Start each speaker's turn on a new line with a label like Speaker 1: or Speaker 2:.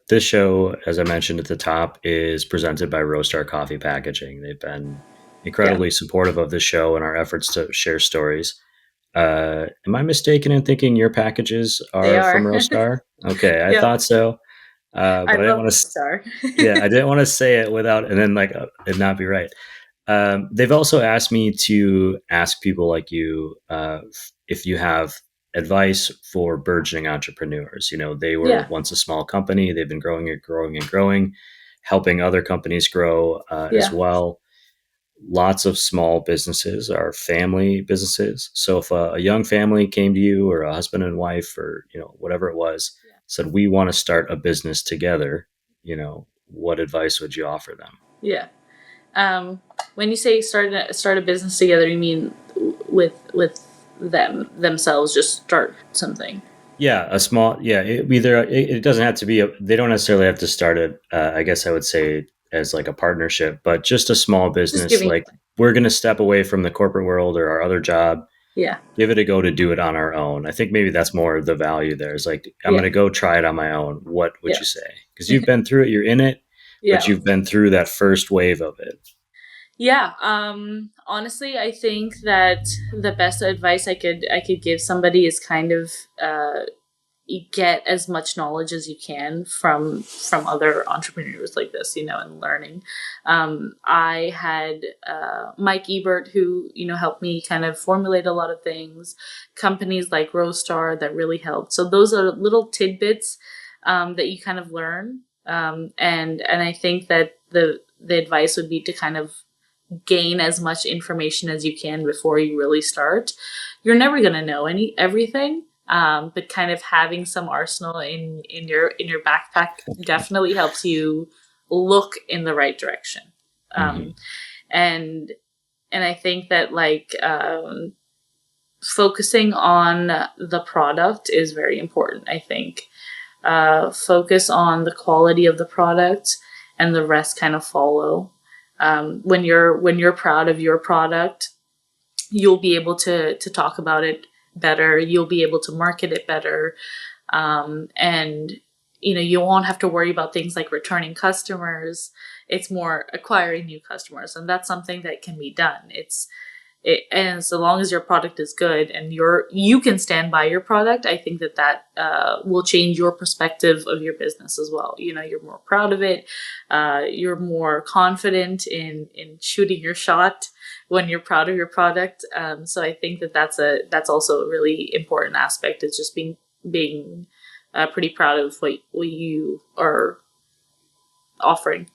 Speaker 1: This show, as I mentioned at the top, is presented by Roastar Coffee Packaging. They've been
Speaker 2: Yeah,
Speaker 1: incredibly supportive of the show and our efforts to share stories. Am I mistaken in thinking your packages
Speaker 2: they
Speaker 1: are from
Speaker 2: are.
Speaker 1: Roastar? Okay, I
Speaker 2: Yep.
Speaker 1: thought so,
Speaker 2: I
Speaker 1: but I didn't
Speaker 2: love
Speaker 1: want to.
Speaker 2: Roastar.
Speaker 1: Yeah, I didn't want to say it without and then like it not be right. They've also asked me to ask people like you if you have advice for burgeoning entrepreneurs. You know, they were
Speaker 2: Yeah,
Speaker 1: once a small company, they've been growing and growing and growing, helping other companies grow as
Speaker 2: yeah,
Speaker 1: well. Lots of small businesses are family businesses. So if a young family came to you, or a husband and wife, or whatever it was,
Speaker 2: yeah.
Speaker 1: said we want to start a business together, what advice would you offer them?
Speaker 2: Yeah. When you say start a business together, you mean with themselves just start something?
Speaker 1: Yeah, a small, yeah, it doesn't have to be they don't necessarily have to start it. I guess I would say as like a partnership, but just a small
Speaker 2: Just
Speaker 1: business.
Speaker 2: giving.
Speaker 1: Like we're going to step away from the corporate world or our other job,
Speaker 2: Yeah,
Speaker 1: give it a go to do it on our own. I think maybe that's more of the value there. Is like I'm going
Speaker 2: yeah,
Speaker 1: to go try it on my own. What would
Speaker 2: yeah,
Speaker 1: you say? Because you've been through it, you're in it, but
Speaker 2: yeah.
Speaker 1: you've been through that first wave of it.
Speaker 2: Yeah, honestly, I think that the best advice I could give somebody is kind of you get as much knowledge as you can from other entrepreneurs like this, and learning. I had Mike Ebert, who helped me kind of formulate a lot of things. Companies like Roastar that really helped. So those are little tidbits that you kind of learn, and I think that the advice would be to kind of gain as much information as you can before you really start. You're never going to know everything, but kind of having some arsenal in your backpack definitely helps you look in the right direction.
Speaker 1: Hmm.
Speaker 2: Um, and and I think that like focusing on the product is very important. I think focus on the quality of the product, and the rest kind of follow. When you're proud of your product, you'll be able to talk about it better. You'll be able to market it better, and you won't have to worry about things like returning customers. It's more acquiring new customers, and that's something that can be done. And so long as your product is good and you can stand by your product, I think that will change your perspective of your business as well. You're more proud of it. You're more confident in shooting your shot when you're proud of your product. So I think that's also a really important aspect, is just being pretty proud of what you are offering.